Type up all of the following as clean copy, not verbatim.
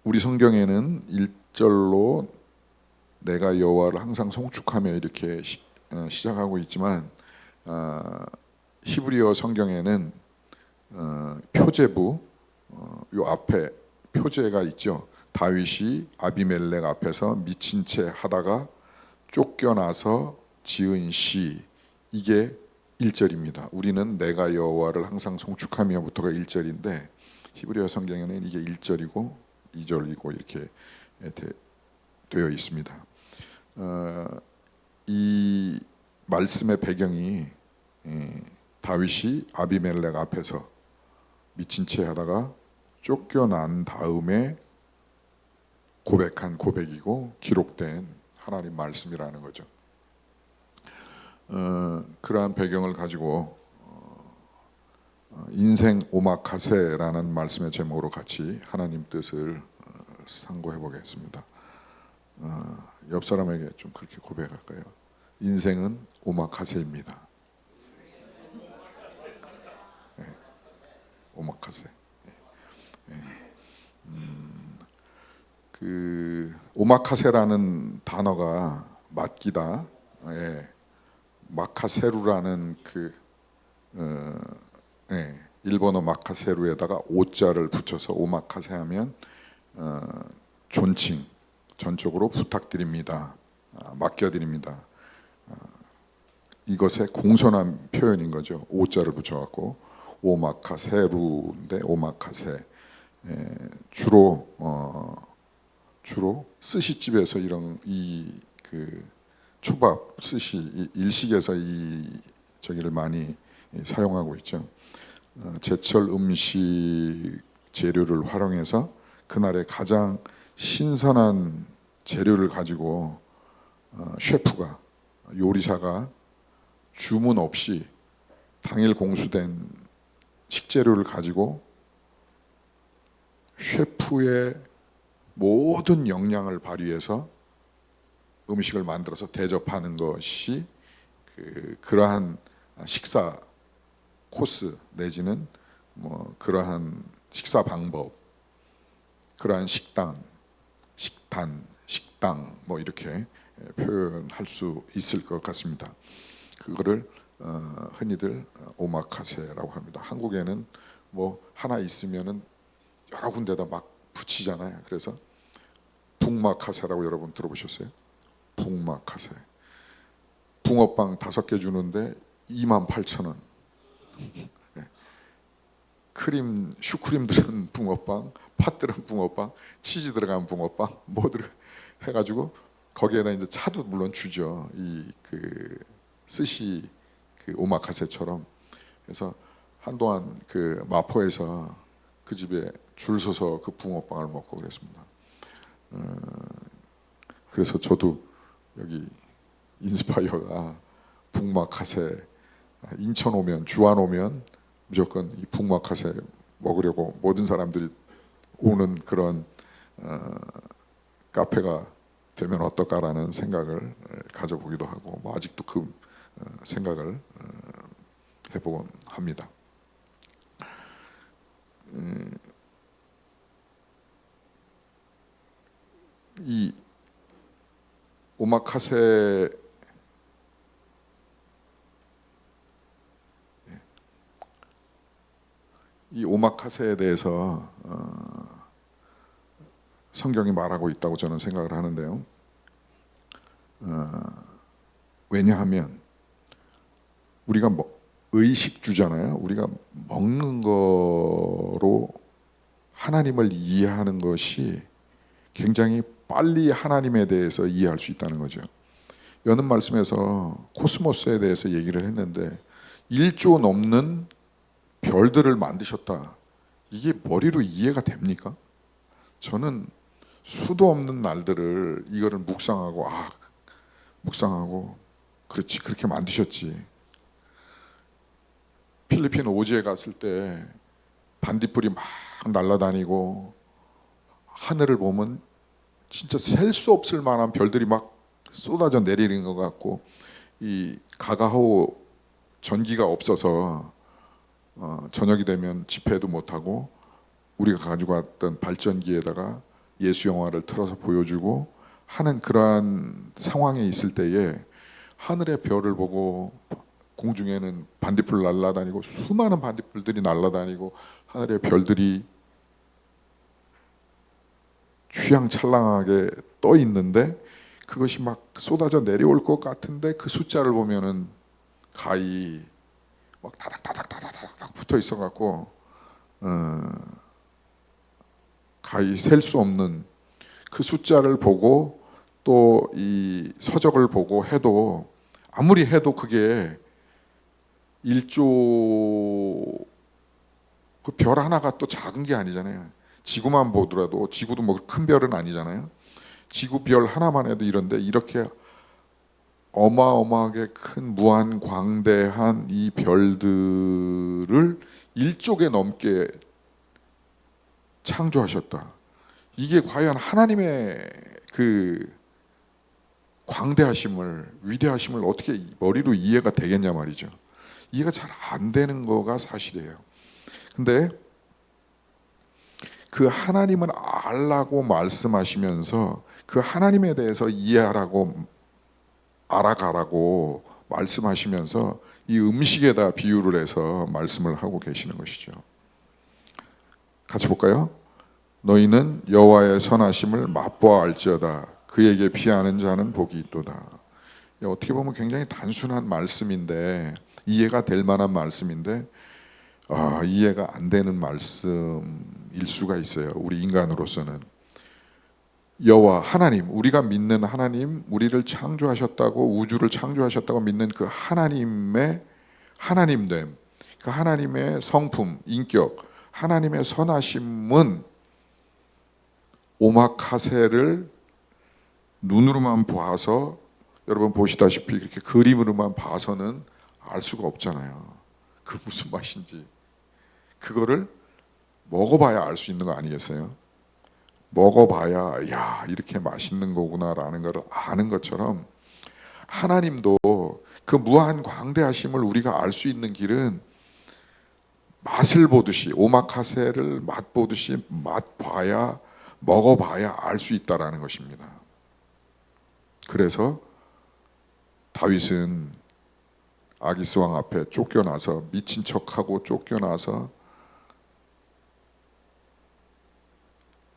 우리 성경에는 1절로 내가 여호와를 항상 송축하며 이렇게 시작하고 있지만 히브리어 성경에는 표제부 요 앞에 표제가 있죠. 다윗이 아비멜렉 앞에서 미친 채 하다가 쫓겨나서 지은 시, 이게 1절입니다. 우리는 내가 여호와를 항상 송축하며부터가 1절인데 히브리어 성경에는 이게 1절이고 2절이고 이렇게 되어 있습니다. 이 말씀의 배경이 다윗이 아비멜렉 앞에서 미친 채 하다가 쫓겨난 다음에 고백한 고백이고 기록된 하나님 말씀이라는 거죠. 그러한 배경을 가지고 인생 오마카세라는 말씀의 제목으로 같이 하나님 뜻을 상고해 보겠습니다. 옆 사람에게 좀 그렇게 고백할까요? 인생은 오마카세입니다. 네, 오마카세. 네. 그 오마카세라는 단어가 맡기다, 마카세루라는 일본어 마카세루에다가 오자를 붙여서 오마카세 하면 존칭, 전적으로 부탁드립니다, 맡겨드립니다, 이것의 공손한 표현인 거죠. 오자를 붙여갖고 오마카세루인데 오마카세. 주로 스시집에서 이런 초밥 스시 일식에서 저기를 많이 사용하고 있죠. 제철 음식 재료를 활용해서 그날의 가장 신선한 재료를 가지고 셰프가, 요리사가 주문 없이 당일 공수된 식재료를 가지고 셰프의 모든 역량을 발휘해서 음식을 만들어서 대접하는 것이 그러한 식사 코스 내지는 그러한 식사 방법, 그러한 식당 이렇게 표현할 수 있을 것 같습니다. 그거를 흔히들 오마카세라고 합니다. 한국에는 하나 있으면은 여러 군데다 막 붙이잖아요. 그래서 붕마카세라고 여러분 들어보셨어요? 붕마카세. 붕어빵 5개 주는데 28,000원. 슈크림 들어간 붕어빵, 팥 들어간 붕어빵, 치즈 들어간 붕어빵, 해가지고 거기에다 이제 차도 물론 주죠. 스시 오마카세처럼. 그래서 한동안 마포에서 그 집에 줄 서서 그 붕어빵을 먹고 그랬습니다. 그래서 저도 여기 인스파이어가 붕마카세, 인천 오면, 주안 오면 무조건 이 붕마카세 먹으려고 모든 사람들이 오는 그런 카페가 되면 어떨까라는 생각을 가져보기도 하고, 아직도 그 생각을 해보곤 합니다. 이 오마카세 에 대해서 성경이 말하고 있다고 저는 생각을 하는데요. 왜냐하면 우리가 의식주잖아요. 우리가 먹는 거로 하나님을 이해하는 것이 굉장히 빨리 하나님에 대해서 이해할 수 있다는 거죠. 여는 말씀에서 코스모스에 대해서 얘기를 했는데 1조 넘는 별들을 만드셨다. 이게 머리로 이해가 됩니까? 저는 수도 없는 날들을 이거를 묵상하고 그렇지, 그렇게 만드셨지. 필리핀 오지에 갔을 때 반딧불이 막 날아다니고 하늘을 보면 진짜 셀 수 없을 만한 별들이 막 쏟아져 내리는 것 같고, 이 가가호 전기가 없어서 저녁이 되면 집회도 못하고 우리가 가지고 왔던 발전기에다가 예수 영화를 틀어서 보여주고 하는 그러한 상황에 있을 때에 하늘의 별을 보고 공중에는 반딧불 날아다니고 수많은 반딧불들이 날아다니고 하늘의 별들이 휘황찬란하게 떠 있는데 그것이 막 쏟아져 내려올 것 같은데 그 숫자를 보면은 가히 막 다닥다닥 붙어 있어 갖고 가히 셀 수 없는 그 숫자를 보고 또 이 서적을 보고 해도 아무리 해도 그게 1조 그 별 하나가 또 작은 게 아니잖아요. 지구만 보더라도 지구도 뭐 큰 별은 아니잖아요. 지구 별 하나만 해도 이런데 이렇게 어마어마하게 큰 무한 광대한 이 별들을 1조개 넘게 창조하셨다. 이게 과연 하나님의 그 광대하심을 위대하심을 어떻게 머리로 이해가 되겠냐 말이죠. 이해가 잘 안 되는 거가 사실이에요. 근데 그 하나님을 알라고 말씀하시면서 그 하나님에 대해서 이해하라고 알아가라고 말씀하시면서 이 음식에다 비유를 해서 말씀을 하고 계시는 것이죠. 같이 볼까요? 너희는 여호와의 선하심을 맛보아 알지어다. 그에게 피하는 자는 복이 있도다. 어떻게 보면 굉장히 단순한 말씀인데 이해가 될 만한 말씀인데 이해가 안 되는 말씀일 수가 있어요. 우리 인간으로서는 여호와 하나님, 우리가 믿는 하나님, 우리를 창조하셨다고 우주를 창조하셨다고 믿는 그 하나님의 하나님됨, 그 하나님의 성품, 인격, 하나님의 선하심은 오마카세를 눈으로만 봐서 여러분 보시다시피 이렇게 그림으로만 봐서는 알 수가 없잖아요. 그 무슨 맛인지 그거를 먹어봐야 알 수 있는 거 아니겠어요? 먹어봐야 야 이렇게 맛있는 거구나라는 걸 아는 것처럼 하나님도 그 무한 광대하심을 우리가 알 수 있는 길은 맛을 보듯이 오마카세를 맛보듯이 맛봐야 먹어봐야 알 수 있다라는 것입니다. 그래서 다윗은 아기스 왕 앞에 쫓겨나서 미친 척하고 쫓겨나서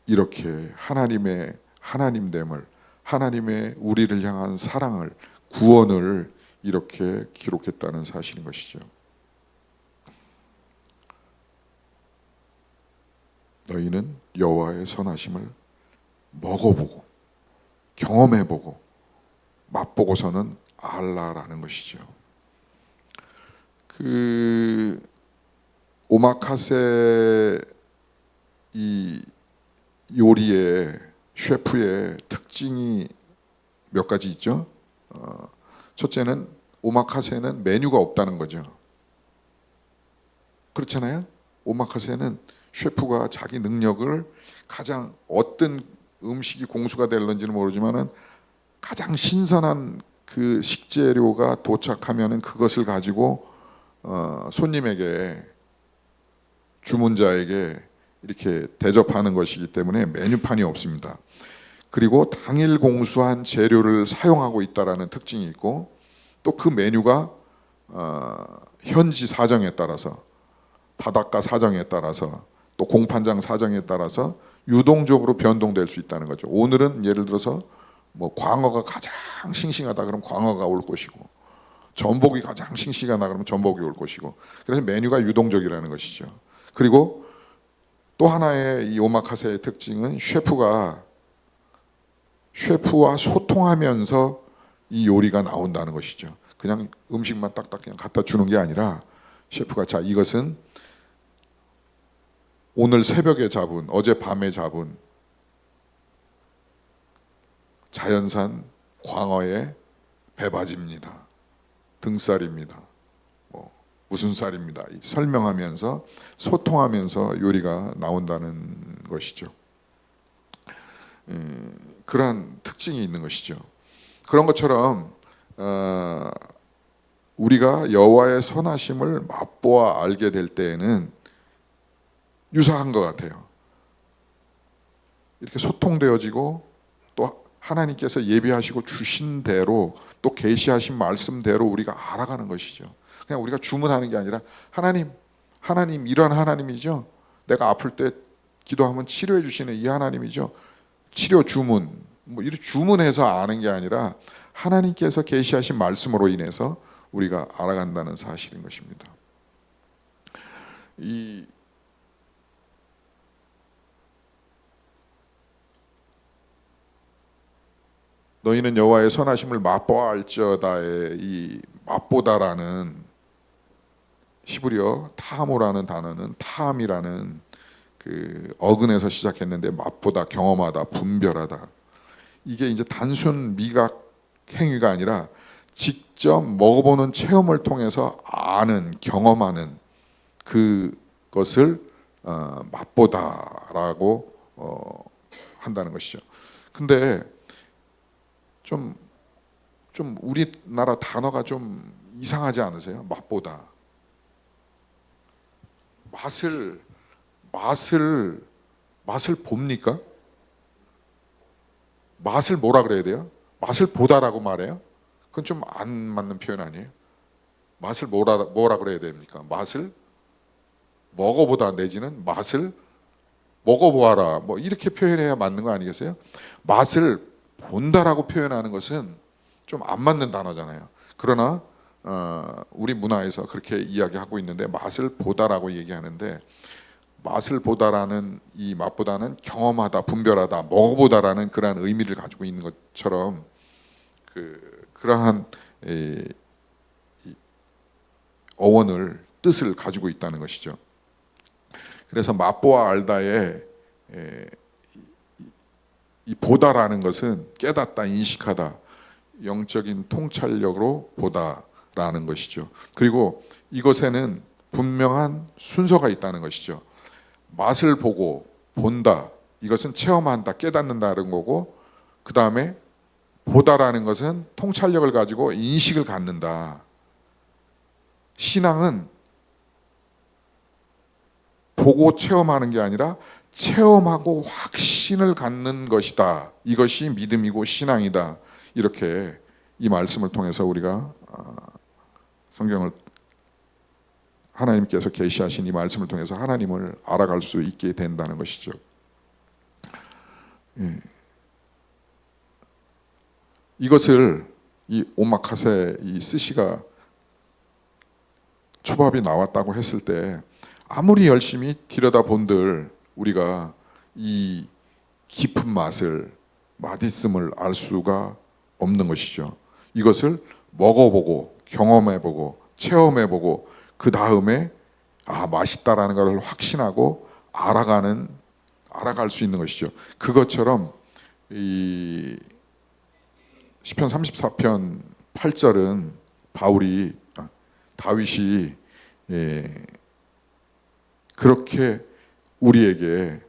이렇게 하나님의 하나님됨을 하나님의 우리를 향한 사랑을 구원을 이렇게 기록했다는 사실인 것이죠. 너희는 여호와의 선하심을 먹어보고 경험해보고 맛보고서는 알라라는 것이죠. 그 오마카세 이 요리의 셰프의 특징이 몇 가지 있죠. 첫째는 오마카세는 메뉴가 없다는 거죠. 그렇잖아요. 오마카세는 셰프가 자기 능력을 가장 어떤 음식이 공수가 될런지는 모르지만은 가장 신선한 그 식재료가 도착하면은 그것을 가지고 손님에게 주문자에게 이렇게 대접하는 것이기 때문에 메뉴판이 없습니다. 그리고 당일 공수한 재료를 사용하고 있다라는 특징이 있고 또 그 메뉴가 현지 사정에 따라서 바닷가 사정에 따라서 또 공판장 사정에 따라서 유동적으로 변동될 수 있다는 거죠. 오늘은 예를 들어서 뭐 광어가 가장 싱싱하다 그러면 광어가 올 것이고 전복이 가장 싱싱하다 그러면 전복이 올 것이고 그래서 메뉴가 유동적이라는 것이죠. 그리고 또 하나의 이 오마카세의 특징은 셰프와 소통하면서 이 요리가 나온다는 것이죠. 그냥 음식만 딱딱 그냥 갖다 주는 게 아니라 셰프가 자 이것은 오늘 새벽에 잡은 어젯밤에 잡은 자연산 광어의 배바지입니다. 등살입니다. 무슨 쌀입니다. 설명하면서 소통하면서 요리가 나온다는 것이죠. 그러한 특징이 있는 것이죠. 그런 것처럼 우리가 여호와의 선하심을 맛보아 알게 될 때에는 유사한 것 같아요. 이렇게 소통되어지고 또 하나님께서 예비하시고 주신 대로 또 계시하신 말씀대로 우리가 알아가는 것이죠. 그냥 우리가 주문하는 게 아니라 하나님 이런 하나님이죠. 내가 아플 때 기도하면 치료해 주시는 이 하나님이죠. 치료 주문 뭐 이렇게 주문해서 아는 게 아니라 하나님께서 계시하신 말씀으로 인해서 우리가 알아간다는 사실인 것입니다. 너희는 여호와의 선하심을 맛보아알지어다의 이 맛보다라는 히브리어 타모라는 단어는 타함이라는 그 어근에서 시작했는데 맛보다, 경험하다, 분별하다. 이게 이제 단순 미각 행위가 아니라 직접 먹어보는 체험을 통해서 아는, 경험하는 그것을 맛보다라고 한다는 것이죠. 근데 좀 우리나라 단어가 좀 이상하지 않으세요? 맛보다. 맛을 봅니까? 맛을 뭐라 그래야 돼요? 맛을 보다라고 말해요? 그건 좀 안 맞는 표현 아니에요? 맛을 뭐라 그래야 됩니까? 맛을 먹어보다 내지는 맛을 먹어보아라 뭐 이렇게 표현해야 맞는 거 아니겠어요? 맛을 본다라고 표현하는 것은 좀 안 맞는 단어잖아요. 그러나 우리 문화에서 그렇게 이야기하고 있는데 맛을 보다라고 얘기하는데 맛을 보다라는 이 맛보다는 경험하다, 분별하다, 먹어보다라는 그러한 의미를 가지고 있는 것처럼 그러한 어원을 뜻을 가지고 있다는 것이죠. 그래서 맛보아 알다의 이 보다라는 것은 깨닫다, 인식하다, 영적인 통찰력으로 보다라는 것이죠. 그리고 이것에는 분명한 순서가 있다는 것이죠. 맛을 보고 본다, 이것은 체험한다, 깨닫는다는 거고, 그 다음에 보다라는 것은 통찰력을 가지고 인식을 갖는다. 신앙은 보고 체험하는 게 아니라 체험하고 확신을 갖는 것이다. 이것이 믿음이고 신앙이다. 이렇게 이 말씀을 통해서 우리가 성경을 하나님께서 계시하신 이 말씀을 통해서 하나님을 알아갈 수 있게 된다는 것이죠. 이것을 이 오마카세 이 스시가 초밥이 나왔다고 했을 때 아무리 열심히 들여다본들 우리가 이 깊은 맛있음을 알 수가 없는 것이죠. 이것을 먹어보고 경험해보고 체험해보고 그 다음에 맛있다라는 것을 확신하고 알아갈 수 있는 것이죠. 그것처럼 이 시편 34편 8절은 다윗이 그렇게 우리에게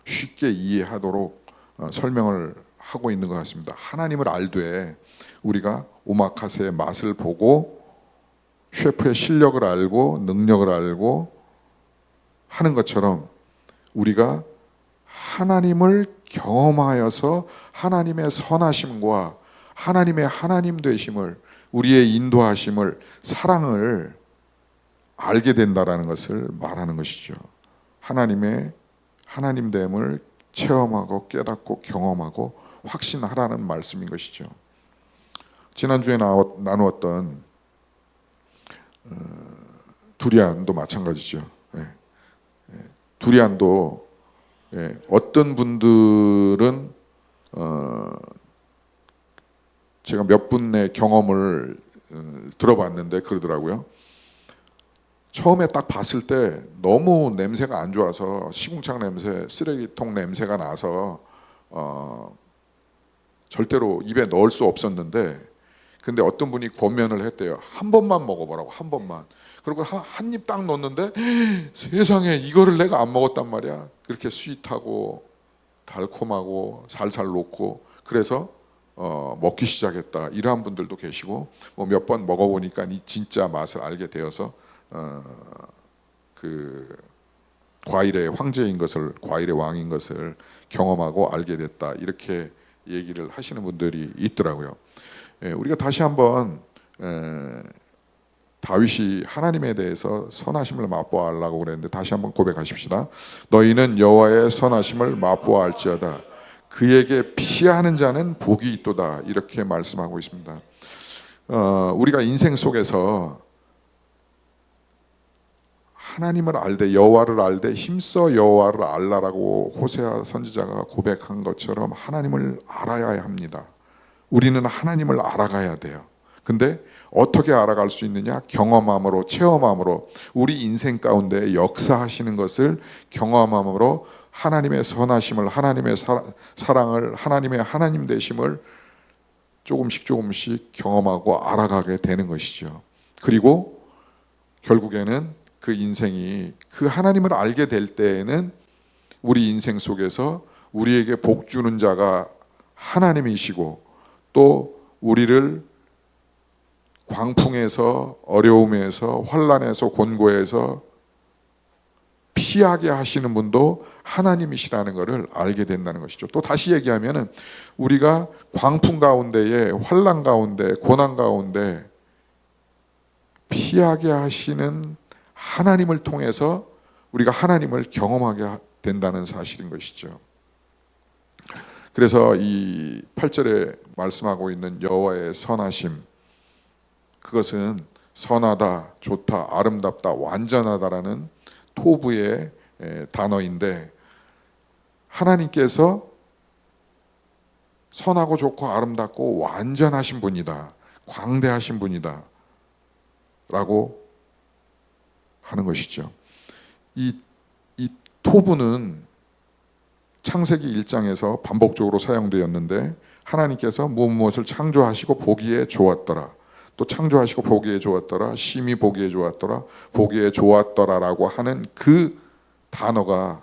쉽게 이해하도록 설명을 하고 있는 것 같습니다. 하나님을 알되 우리가 오마카세의 맛을 보고 셰프의 실력을 알고 능력을 알고 하는 것처럼 우리가 하나님을 경험하여서 하나님의 선하심과 하나님의 하나님 되심을, 우리의 인도하심을, 사랑을 알게 된다라는 것을 말하는 것이죠. 하나님의 하나님됨을 체험하고 깨닫고 경험하고 확신하라는 말씀인 것이죠. 지난주에 나누었던 두리안도 마찬가지죠. 두리안도 어떤 분들은 제가 몇 분의 경험을 들어봤는데 그러더라고요. 처음에 딱 봤을 때 너무 냄새가 안 좋아서 시궁창 냄새, 쓰레기통 냄새가 나서 절대로 입에 넣을 수 없었는데, 근데 어떤 분이 권면을 했대요. 한 번만 먹어보라고, 한 번만. 그리고 한 입 딱 넣었는데 세상에 이거를 내가 안 먹었단 말이야. 그렇게 스윗하고 달콤하고 살살 녹고, 그래서 먹기 시작했다. 이러한 분들도 계시고, 뭐 몇 번 먹어보니까 이 진짜 맛을 알게 되어서 과일의 황제인 것을, 과일의 왕인 것을 경험하고 알게 됐다. 이렇게 얘기를 하시는 분들이 있더라고요. 우리가 다시 한번 다윗이 하나님에 대해서 선하심을 맛보아하려고 그랬는데 다시 한번 고백하십시다. 너희는 여호와의 선하심을 맛보아할지어다. 그에게 피하는 자는 복이 있도다. 이렇게 말씀하고 있습니다. 우리가 인생 속에서 하나님을 알되 여호와를 알되 힘써 여호와를 알라라고 호세아 선지자가 고백한 것처럼 하나님을 알아야 합니다. 우리는 하나님을 알아가야 돼요. 근데 어떻게 알아갈 수 있느냐? 경험함으로, 체험함으로, 우리 인생 가운데 역사하시는 것을 경험함으로 하나님의 선하심을, 하나님의 사랑을, 하나님의 하나님 되심을 조금씩 경험하고 알아가게 되는 것이죠. 그리고 결국에는 그 인생이 그 하나님을 알게 될 때에는 우리 인생 속에서 우리에게 복 주는 자가 하나님이시고 또 우리를 광풍에서, 어려움에서, 환난에서, 곤고에서 피하게 하시는 분도 하나님이시라는 것을 알게 된다는 것이죠. 또 다시 얘기하면은 우리가 광풍 가운데에, 환난 가운데, 고난 가운데 피하게 하시는 하나님을 통해서 우리가 하나님을 경험하게 된다는 사실인 것이죠. 그래서 이 8절에 말씀하고 있는 여호와의 선하심, 그것은 선하다, 좋다, 아름답다, 완전하다라는 토부의 단어인데 하나님께서 선하고 좋고 아름답고 완전하신 분이다, 광대하신 분이다 라고 하는 것이죠. 이 토부는 창세기 1장에서 반복적으로 사용되었는데 하나님께서 무엇을 창조하시고 보기에 좋았더라, 또 창조하시고 보기에 좋았더라, 심히 보기에 좋았더라, 보기에 좋았더라라고 하는 그 단어가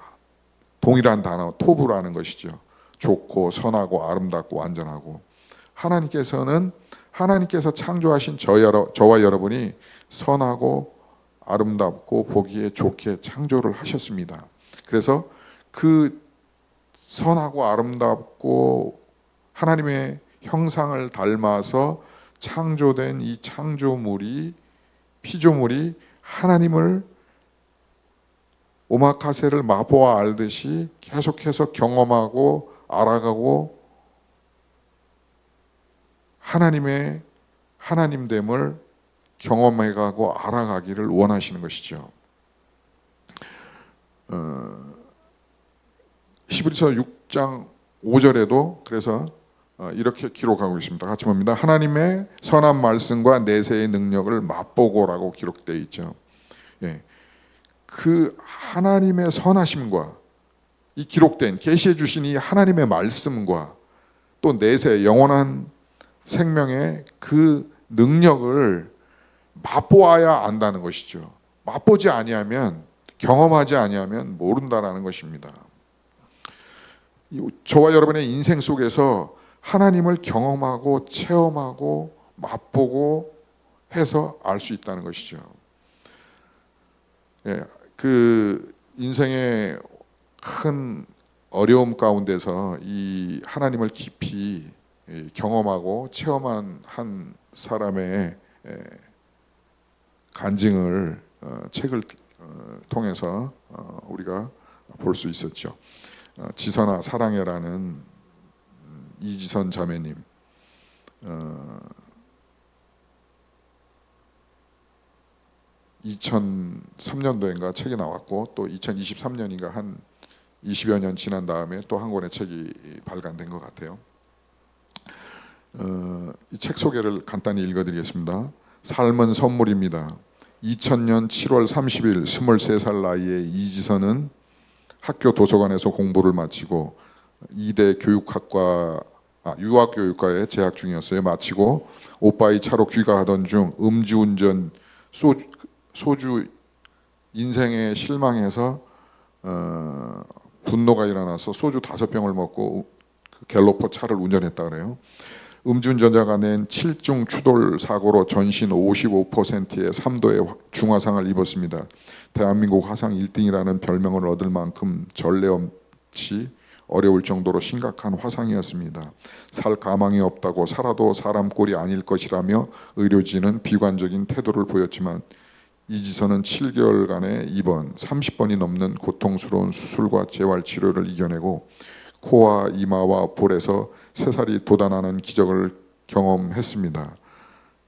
동일한 단어 토부라는 것이죠. 좋고 선하고 아름답고 완전하고, 하나님께서 창조하신 저와 여러분이 선하고 아름답고 보기에 좋게 창조를 하셨습니다. 그래서 그 선하고 아름답고 하나님의 형상을 닮아서 창조된 이 피조물이 하나님을 오마카세를 맛보아 알듯이 계속해서 경험하고 알아가고 하나님의 하나님됨을 경험해가고 알아가기를 원하시는 것이죠. 히브리서 6장 5절에도 그래서 이렇게 기록하고 있습니다. 같이 봅니다. 하나님의 선한 말씀과 내세의 능력을 맛보고라고 기록되어 있죠. 그 하나님의 선하심과 이 기록된 계시해 주신 이 하나님의 말씀과 또 내세 영원한 생명의 그 능력을 맛보아야 안다는 것이죠. 맛보지 아니하면, 경험하지 아니하면 모른다라는 것입니다. 저와 여러분의 인생 속에서 하나님을 경험하고 체험하고 맛보고 해서 알 수 있다는 것이죠. 그 인생의 큰 어려움 가운데서 이 하나님을 깊이 경험하고 체험한 한 사람의 간증을 책을 통해서 우리가 볼 수 있었죠. 지선아 사랑해라는 이지선 자매님, 2003년도인가 책이 나왔고 또 2023년인가 한 20여 년 지난 다음에 또 한 권의 책이 발간된 것 같아요. 이 책 소개를 간단히 읽어드리겠습니다. 삶은 선물입니다. 2000년 7월 30일 23살 나이에 이지선은 학교 도서관에서 공부를 마치고 2대 유아교육과에 재학 중이었어요. 마치고 오빠의 차로 귀가하던 중 음주운전, 소주 인생에 실망해서 분노가 일어나서 소주 5병을 먹고 그 갤로퍼 차를 운전했다 그래요. 음주운전자가 낸 7중 추돌 사고로 전신 55%의 3도의 중화상을 입었습니다. 대한민국 화상 1등이라는 별명을 얻을 만큼 전례 없이 어려울 정도로 심각한 화상이었습니다. 살 가망이 없다고 살아도 사람 꼴이 아닐 것이라며 의료진은 비관적인 태도를 보였지만 이지선은 7개월간의 입원, 30번이 넘는 고통스러운 수술과 재활치료를 이겨내고 코와 이마와 볼에서 새살이 돋아나는 기적을 경험했습니다.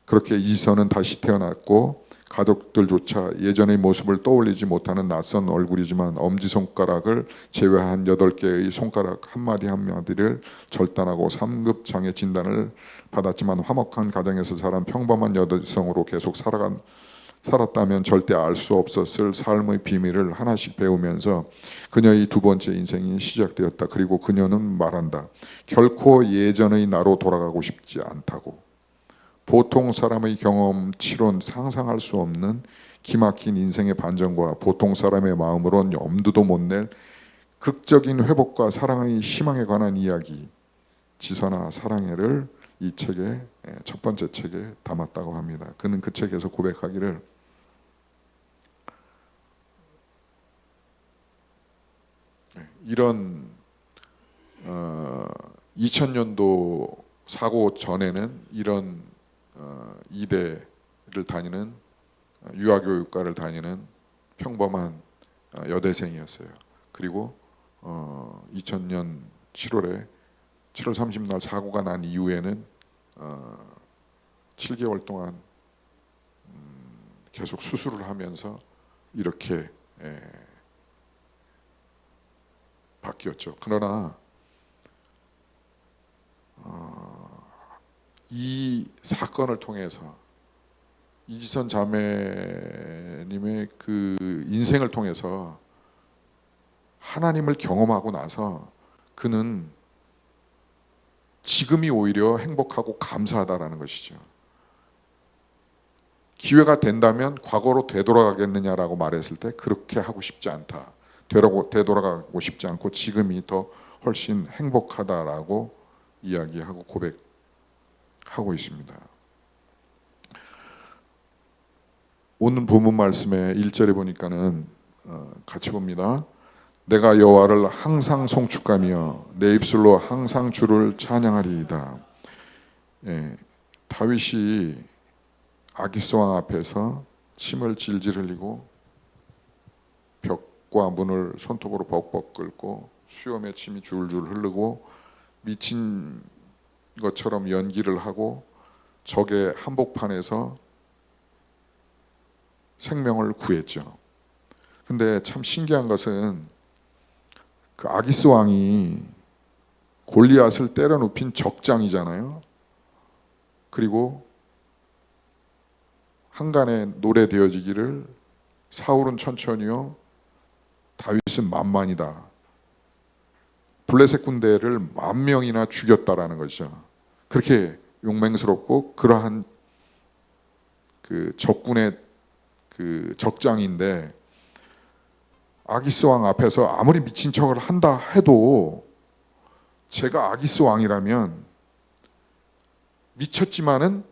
그렇게 이지선은 다시 태어났고 가족들조차 예전의 모습을 떠올리지 못하는 낯선 얼굴이지만 엄지손가락을 제외한 8개의 손가락 한마디 한마디를 절단하고 3급 장애 진단을 받았지만 화목한 가정에서 자란 평범한 여성으로 계속 살았다면 절대 알 수 없었을 삶의 비밀을 하나씩 배우면서 그녀의 두 번째 인생이 시작되었다. 그리고 그녀는 말한다. 결코 예전의 나로 돌아가고 싶지 않다고. 보통 사람의 경험치론 상상할 수 없는 기막힌 인생의 반전과 보통 사람의 마음으론 엄두도 못 낼 극적인 회복과 사랑의 희망에 관한 이야기, 지선아 사랑해를 이 책의 첫 번째 책에 담았다고 합니다. 그는 그 책에서 고백하기를 이런 2000년도 사고 전에는 이런 이대를 다니는 유아교육과를 다니는 평범한 여대생이었어요. 그리고 2000년 7월 30날 사고가 난 이후에는 7개월 동안 계속 수술을 하면서 이렇게 바뀌었죠. 그러나 이 사건을 통해서 이지선 자매님의 그 인생을 통해서 하나님을 경험하고 나서 그는 지금이 오히려 행복하고 감사하다라는 것이죠. 기회가 된다면 과거로 되돌아가겠느냐라고 말했을 때 그렇게 하고 싶지 않다. 되돌아가고 싶지 않고 지금이 더 훨씬 행복하다라고 이야기하고 고백하고 있습니다. 오늘 본문 말씀에 1절에 보니까는 같이 봅니다. 내가 여호와를 항상 송축하며 내 입술로 항상 주를 찬양하리이다. 다윗이 아기스 왕 앞에서 침을 질질 흘리고 벽과 문을 손톱으로 벅벅 긁고 수염에 침이 줄줄 흐르고 미친 것처럼 연기를 하고 적의 한복판에서 생명을 구했죠. 근데 참 신기한 것은 그 아기스 왕이 골리앗을 때려 눕힌 적장이잖아요. 그리고 한간에 노래되어지기를 사울은 천천히요 다윗은 만만이다. 블레셋 군대를 10,000명이나 죽였다라는 것이죠. 그렇게 용맹스럽고 그러한 그 적군의 그 적장인데 아기스 왕 앞에서 아무리 미친 척을 한다 해도 제가 아기스 왕이라면 미쳤지만은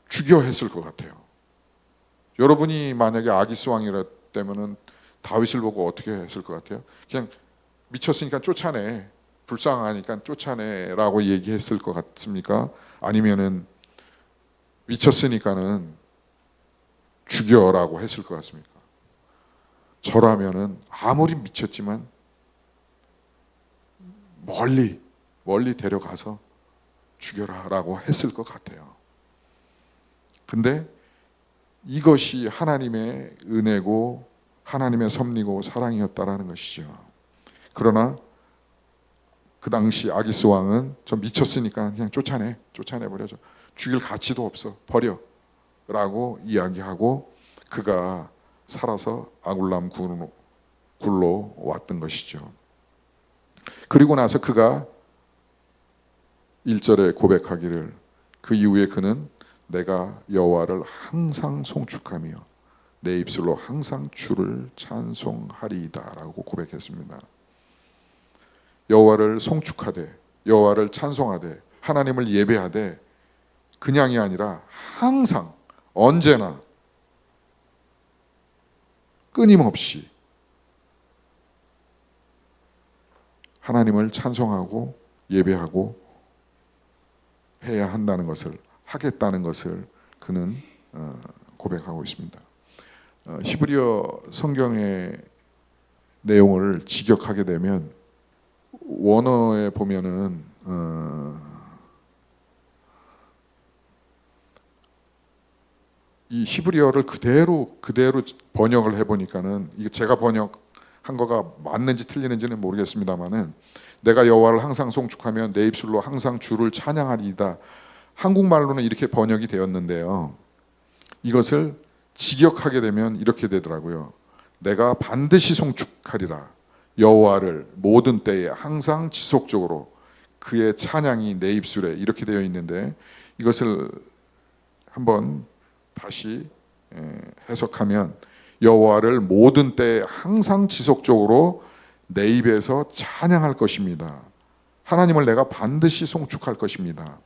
죽여 했을 것 같아요. 여러분이 만약에 아기스 왕이라면은 다윗을 보고 어떻게 했을 것 같아요? 그냥 미쳤으니까 쫓아내, 불쌍하니까 쫓아내라고 얘기했을 것 같습니까? 아니면은 미쳤으니까는 죽여라고 했을 것 같습니까? 저라면은 아무리 미쳤지만 멀리 데려가서 죽여라라고 했을 것 같아요. 근데 이것이 하나님의 은혜고 하나님의 섭리고 사랑이었다라는 것이죠. 그러나 그 당시 아기스 왕은 좀 미쳤으니까 그냥 쫓아내버려줘. 죽일 가치도 없어, 버려 라고 이야기하고 그가 살아서 아굴람 굴로 왔던 것이죠. 그리고 나서 그가 1절에 고백하기를 그 이후에 그는 내가 여호와를 항상 송축하며 내 입술로 항상 주를 찬송하리이다 라고 고백했습니다. 여호와를 송축하되 여호와를 찬송하되 하나님을 예배하되 그냥이 아니라 항상 언제나 끊임없이 하나님을 찬송하고 예배하고 해야 한다는 것을, 하겠다는 것을 그는 고백하고 있습니다. 히브리어 성경의 내용을 직역하게 되면 원어에 보면은 이 히브리어를 그대로 번역을 해보니까는, 이게 제가 번역한 거가 맞는지 틀리는지는 모르겠습니다만은, 내가 여호와를 항상 송축하며 내 입술로 항상 주를 찬양하리이다. 한국말로는 이렇게 번역이 되었는데요, 이것을 직역하게 되면 이렇게 되더라고요. 내가 반드시 송축하리라. 여호와를 모든 때에 항상 지속적으로 그의 찬양이 내 입술에, 이렇게 되어 있는데, 이것을 한번 다시 해석하면 여호와를 모든 때에 항상 지속적으로 내 입에서 찬양할 것입니다. 하나님을 내가 반드시 송축할 것입니다.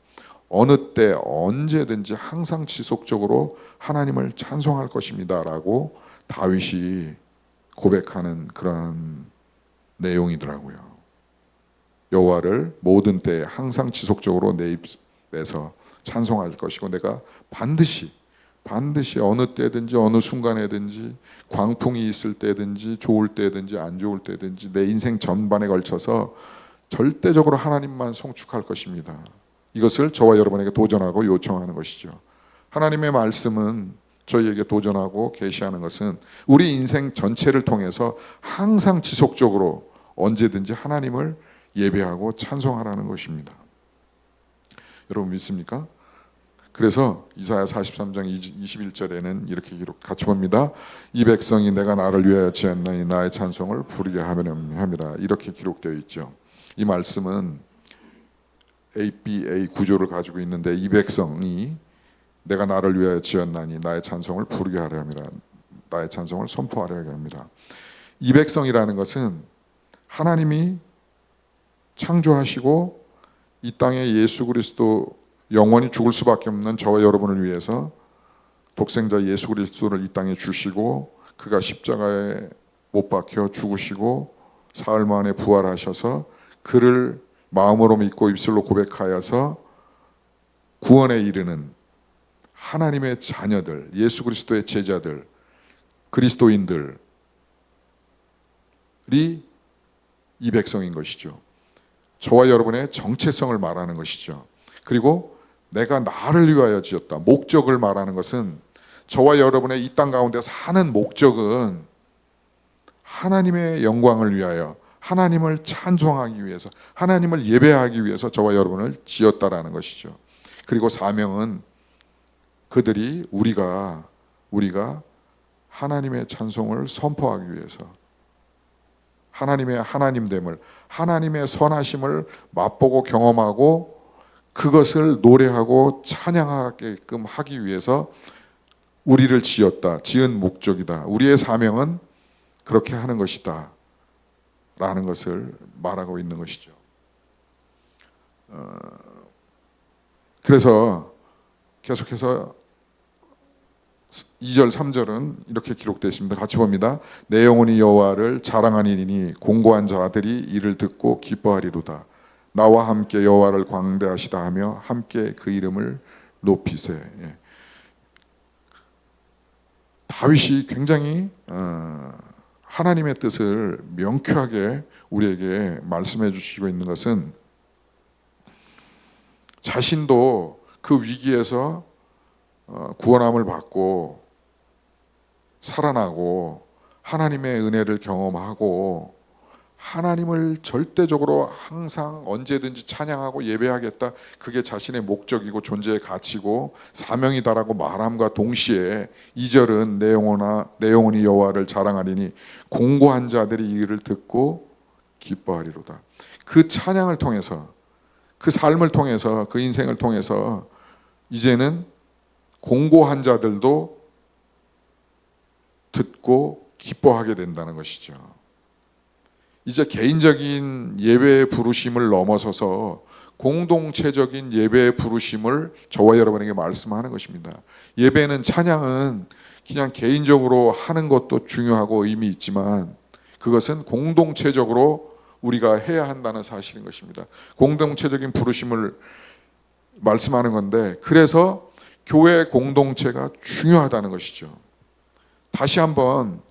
어느 때 언제든지 항상 지속적으로 하나님을 찬송할 것입니다 라고 다윗이 고백하는 그런 내용이더라고요. 여호와를 모든 때에 항상 지속적으로 내 입에서 찬송할 것이고, 내가 반드시 어느 때든지 어느 순간에든지, 광풍이 있을 때든지 좋을 때든지 안 좋을 때든지 내 인생 전반에 걸쳐서 절대적으로 하나님만 송축할 것입니다. 이것을 저와 여러분에게 도전하고 요청하는 것이죠. 하나님의 말씀은 저희에게 도전하고 계시하는 것은 우리 인생 전체를 통해서 항상 지속적으로 언제든지 하나님을 예배하고 찬송하라는 것입니다. 여러분 믿습니까? 그래서 이사야 43장 21절에는 이렇게 같이 봅니다. 이 백성이 내가 나를 위하여 지었나니 나의 찬송을 부르게 함이라. 이렇게 기록되어 있죠. 이 말씀은 ABA 구조를 가지고 있는데, 이 백성이 내가 나를 위하여 지었나니 나의 찬송을 부르게 하려 함이라. 나의 찬송을 선포하려 합니다. 이 백성이라는 것은 하나님이 창조하시고 이 땅에 예수 그리스도, 영원히 죽을 수밖에 없는 저와 여러분을 위해서 독생자 예수 그리스도를 이 땅에 주시고, 그가 십자가에 못 박혀 죽으시고 사흘 만에 부활하셔서 그를 마음으로 믿고 입술로 고백하여서 구원에 이르는 하나님의 자녀들, 예수 그리스도의 제자들, 그리스도인들이 이 백성인 것이죠. 저와 여러분의 정체성을 말하는 것이죠. 그리고 내가 나를 위하여 지었다. 목적을 말하는 것은, 저와 여러분의 이 땅 가운데 사는 목적은 하나님의 영광을 위하여, 하나님을 찬송하기 위해서, 하나님을 예배하기 위해서 저와 여러분을 지었다라는 것이죠. 그리고 사명은 우리가 하나님의 찬송을 선포하기 위해서, 하나님의 하나님됨을, 하나님의 선하심을 맛보고 경험하고 그것을 노래하고 찬양하게끔 하기 위해서 우리를 지은 목적이다. 우리의 사명은 그렇게 하는 것이다 라는 것을 말하고 있는 것이죠. 그래서 계속해서 2절 3절은 이렇게 기록되어 있습니다. 같이 봅니다. 내 영혼이 여호와를 자랑하니니 공고한 자들이 이를 듣고 기뻐하리로다. 나와 함께 여호와를 광대하시다 하며 함께 그 이름을 높이세. 예. 다윗이 굉장히 하나님의 뜻을 명쾌하게 우리에게 말씀해 주시고 있는 것은, 자신도 그 위기에서 구원함을 받고 살아나고 하나님의 은혜를 경험하고 하나님을 절대적으로 항상 언제든지 찬양하고 예배하겠다, 그게 자신의 목적이고 존재의 가치고 사명이다라고 말함과 동시에 2절은 내 영혼이 여호와를 자랑하리니 공고한 자들이 이를 듣고 기뻐하리로다. 그 찬양을 통해서, 그 삶을 통해서, 그 인생을 통해서 이제는 공고한 자들도 듣고 기뻐하게 된다는 것이죠. 이제 개인적인 예배의 부르심을 넘어서서 공동체적인 예배의 부르심을 저와 여러분에게 말씀하는 것입니다. 예배는, 찬양은 그냥 개인적으로 하는 것도 중요하고 의미 있지만 그것은 공동체적으로 우리가 해야 한다는 사실인 것입니다. 공동체적인 부르심을 말씀하는 건데, 그래서 교회 공동체가 중요하다는 것이죠. 다시 한번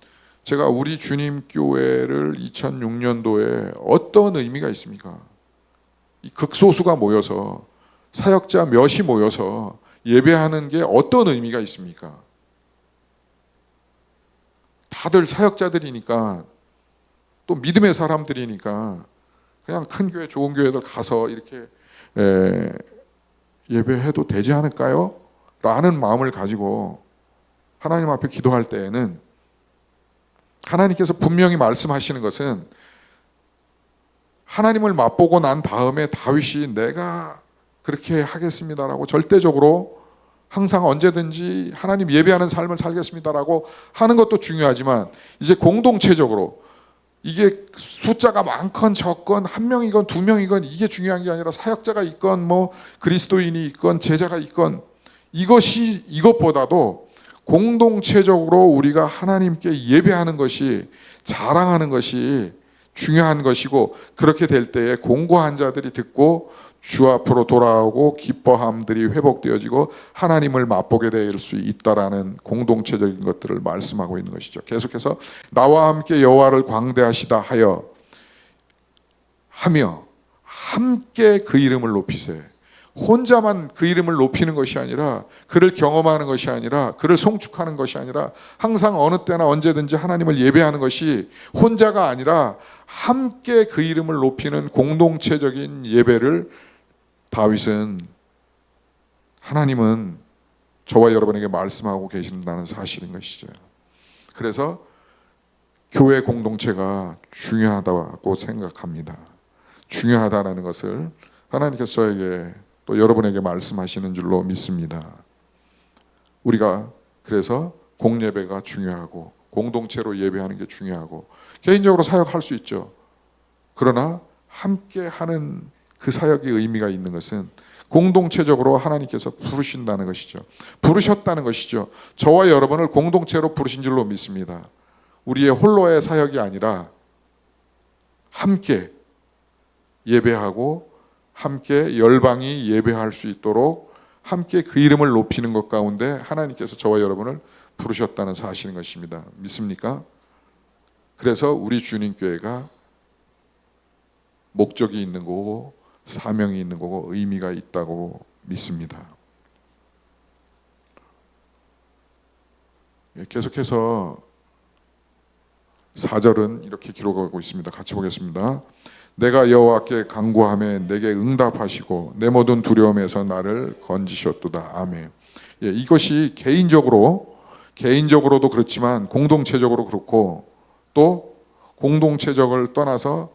제가 우리 주님 교회를 2006년도에 어떤 의미가 있습니까? 이 극소수가 모여서, 사역자 몇이 모여서 예배하는 게 어떤 의미가 있습니까? 다들 사역자들이니까, 또 믿음의 사람들이니까 그냥 큰 교회, 좋은 교회들 가서 이렇게 예배해도 되지 않을까요? 라는 마음을 가지고 하나님 앞에 기도할 때에는 하나님께서 분명히 말씀하시는 것은, 하나님을 맛보고 난 다음에 다윗이 내가 그렇게 하겠습니다라고 절대적으로 항상 언제든지 하나님 예배하는 삶을 살겠습니다라고 하는 것도 중요하지만, 이제 공동체적으로 이게 숫자가 많건 적건, 한 명이건 두 명이건 이게 중요한 게 아니라, 사역자가 있건 뭐 그리스도인이 있건 제자가 있건, 이것보다도 공동체적으로 우리가 하나님께 예배하는 것이, 자랑하는 것이 중요한 것이고, 그렇게 될 때에 공고한 자들이 듣고 주 앞으로 돌아오고 기뻐함들이 회복되어지고 하나님을 맛보게 될 수 있다라는 공동체적인 것들을 말씀하고 있는 것이죠. 계속해서 나와 함께 여호와를 광대하시다 하며 함께 그 이름을 높이세. 혼자만 그 이름을 높이는 것이 아니라, 그를 경험하는 것이 아니라, 그를 송축하는 것이 아니라, 항상 어느 때나 언제든지 하나님을 예배하는 것이 혼자가 아니라 함께 그 이름을 높이는 공동체적인 예배를 다윗은, 하나님은 저와 여러분에게 말씀하고 계신다는 사실인 것이죠. 그래서 교회 공동체가 중요하다고 생각합니다. 중요하다는 것을 하나님께서 저에게 또 여러분에게 말씀하시는 줄로 믿습니다. 우리가 그래서 공예배가 중요하고, 공동체로 예배하는 게 중요하고, 개인적으로 사역할 수 있죠. 그러나 함께 하는 그 사역의 의미가 있는 것은 공동체적으로 하나님께서 부르신다는 것이죠. 부르셨다는 것이죠. 저와 여러분을 공동체로 부르신 줄로 믿습니다. 우리의 홀로의 사역이 아니라 함께 예배하고 함께 열방이 예배할 수 있도록 함께 그 이름을 높이는 것 가운데 하나님께서 저와 여러분을 부르셨다는 사실인 것입니다. 믿습니까? 그래서 우리 주님교회가 목적이 있는 거고 사명이 있는 거고 의미가 있다고 믿습니다. 계속해서 4절은 이렇게 기록하고 있습니다. 같이 보겠습니다. 내가 여호와께 간구하며 내게 응답하시고 내 모든 두려움에서 나를 건지셨도다. 아멘. 이것이 개인적으로도 그렇지만 공동체적으로 그렇고, 또 공동체적을 떠나서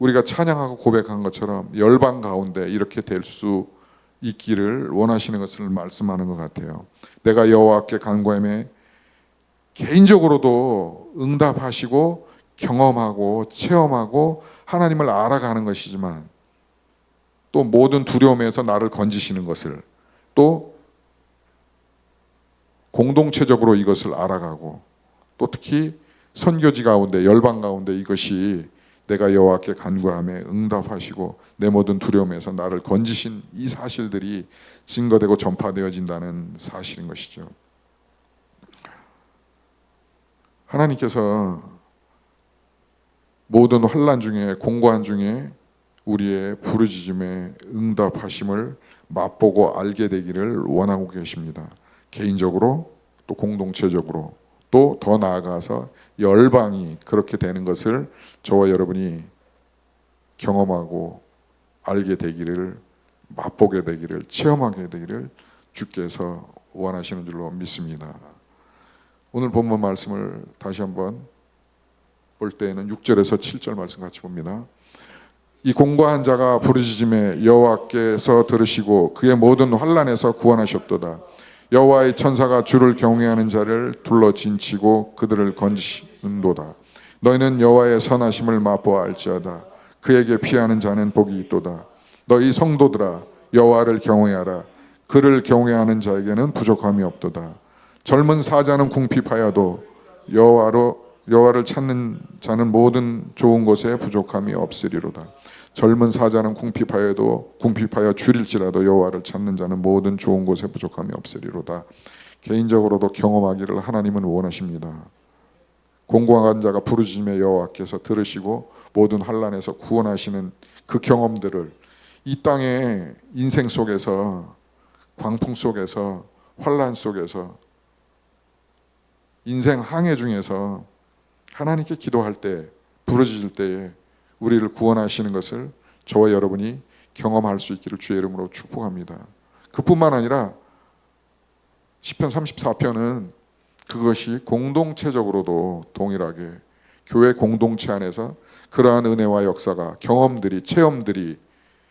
우리가 찬양하고 고백한 것처럼 열방 가운데 이렇게 될 수 있기를 원하시는 것을 말씀하는 것 같아요. 내가 여호와께 간구하며 개인적으로도 응답하시고 경험하고 체험하고 하나님을 알아가는 것이지만, 또 모든 두려움에서 나를 건지시는 것을, 또 공동체적으로 이것을 알아가고, 또 특히 선교지 가운데 열방 가운데 이것이 내가 여호와께 간구하며 응답하시고 내 모든 두려움에서 나를 건지신 이 사실들이 증거되고 전파되어진다는 사실인 것이죠. 하나님께서 모든 환난 중에, 공고한 중에 우리의 부르짖음에 응답하심을 맛보고 알게 되기를 원하고 계십니다. 개인적으로, 또 공동체적으로, 또 더 나아가서 열방이 그렇게 되는 것을 저와 여러분이 경험하고 알게 되기를, 맛보게 되기를, 체험하게 되기를 주께서 원하시는 줄로 믿습니다. 오늘 본문 말씀을 다시 한번 볼 때에는 6절에서 7절 말씀 같이 봅니다. 이 공고한 자가 부르짖음에 여호와께서 들으시고 그의 모든 환난에서 구원하셨도다. 여호와의 천사가 주를 경외하는 자를 둘러 진치고 그들을 건지시는도다. 너희는 여호와의 선하심을 맛보아 알지어다. 그에게 피하는 자는 복이 있도다. 너희 성도들아 여호와를 경외하라. 그를 경외하는 자에게는 부족함이 없도다. 젊은 사자는 궁핍하여도 여호와를 찾는 자는 모든 좋은 것에 부족함이 없으리로다. 젊은 사자는 궁핍하여 줄일지라도 여호와를 찾는 자는 모든 좋은 것에 부족함이 없으리로다. 개인적으로도 경험하기를 하나님은 원하십니다. 공고한 자가 부르짖음에 여호와께서 들으시고 모든 환난에서 구원하시는 그 경험들을 이 땅의 인생 속에서, 광풍 속에서, 환난 속에서, 인생 항해 중에서 하나님께 기도할 때, 부르짖을 때에 우리를 구원하시는 것을 저와 여러분이 경험할 수 있기를 주의 이름으로 축복합니다. 그뿐만 아니라 시편 34편은 그것이 공동체적으로도 동일하게 교회 공동체 안에서 그러한 은혜와 역사가, 경험들이, 체험들이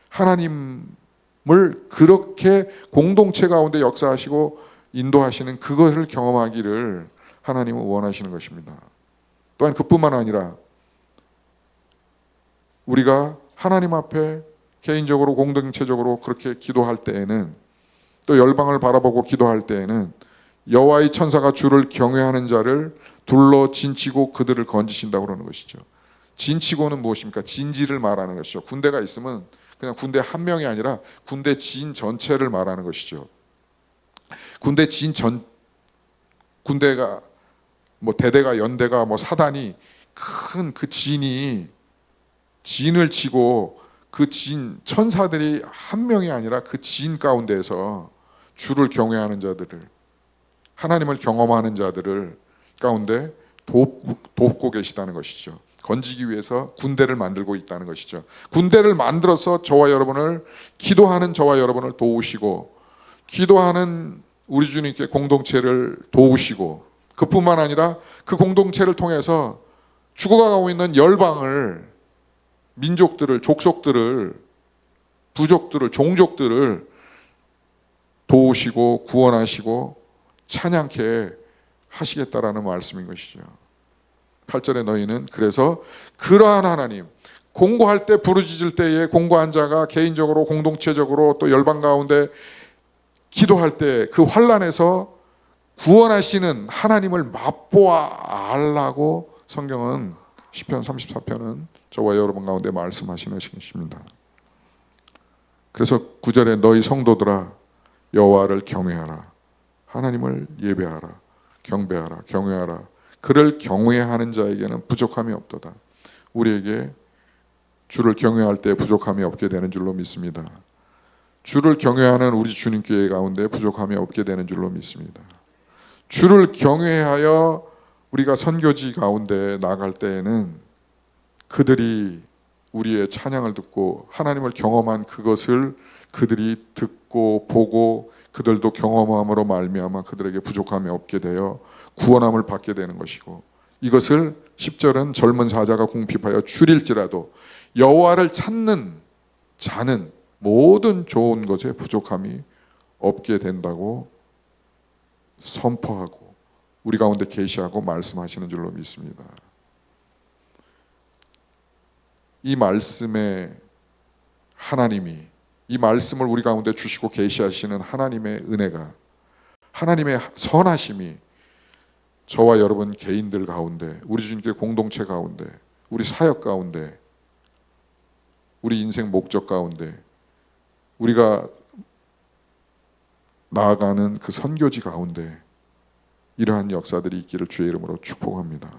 하나님을 그렇게 공동체 가운데 역사하시고 인도하시는 그것을 경험하기를 하나님은 원하시는 것입니다. 또한 그뿐만 아니라 우리가 하나님 앞에 개인적으로 공동체적으로 그렇게 기도할 때에는, 또 열방을 바라보고 기도할 때에는 여호와의 천사가 주를 경외하는 자를 둘러 진치고 그들을 건지신다고 그러는 것이죠. 진치고는 무엇입니까? 진지를 말하는 것이죠. 군대가 있으면 그냥 군대 한 명이 아니라 군대 진 전체를 말하는 것이죠. 군대가 뭐 대대가, 연대가, 뭐 사단이 큰 그 진을 치고 그 진 천사들이 한 명이 아니라 그 진 가운데에서 주를 경외하는 자들을, 하나님을 경험하는 자들을 가운데 돕고 계시다는 것이죠. 건지기 위해서 군대를 만들고 있다는 것이죠. 군대를 만들어서 저와 여러분을, 기도하는 저와 여러분을 도우시고, 기도하는 우리 주님께 공동체를 도우시고, 그뿐만 아니라 그 공동체를 통해서 죽어가고 있는 열방을, 민족들을, 족속들을, 부족들을, 종족들을 도우시고 구원하시고 찬양케 하시겠다라는 말씀인 것이죠. 8절에 너희는 그래서 그러한 하나님, 공고할 때, 부르짖을 때에 공고한 자가 개인적으로, 공동체적으로, 또 열방 가운데 기도할 때 그 환난에서 구원하시는 하나님을 맛보아 알라고 성경은 시편 34편은 저와 여러분 가운데 말씀하시는 것입니다. 그래서 9절에 너희 성도들아 여호와를 경외하라. 하나님을 예배하라. 경배하라. 경외하라. 그를 경외하는 자에게는 부족함이 없도다. 우리에게 주를 경외할 때 부족함이 없게 되는 줄로 믿습니다. 주를 경외하는 우리 주님교회 가운데 부족함이 없게 되는 줄로 믿습니다. 주를 경외하여 우리가 선교지 가운데 나갈 때에는 그들이 우리의 찬양을 듣고 하나님을 경험한 그것을 그들이 듣고 보고 그들도 경험함으로 말미암아 그들에게 부족함이 없게 되어 구원함을 받게 되는 것이고, 이것을 10절은 젊은 사자가 궁핍하여 줄일지라도 여호와를 찾는 자는 모든 좋은 것에 부족함이 없게 된다고 선포하고 우리 가운데 계시하고 말씀하시는 줄로 믿습니다. 이 말씀에 하나님이, 이 말씀을 우리 가운데 주시고 계시하시는 하나님의 은혜가, 하나님의 선하심이 저와 여러분 개인들 가운데, 우리 주님께 공동체 가운데, 우리 사역 가운데, 우리 인생 목적 가운데, 우리가 나아가는 그 선교지 가운데 이러한 역사들이 있기를 주의 이름으로 축복합니다.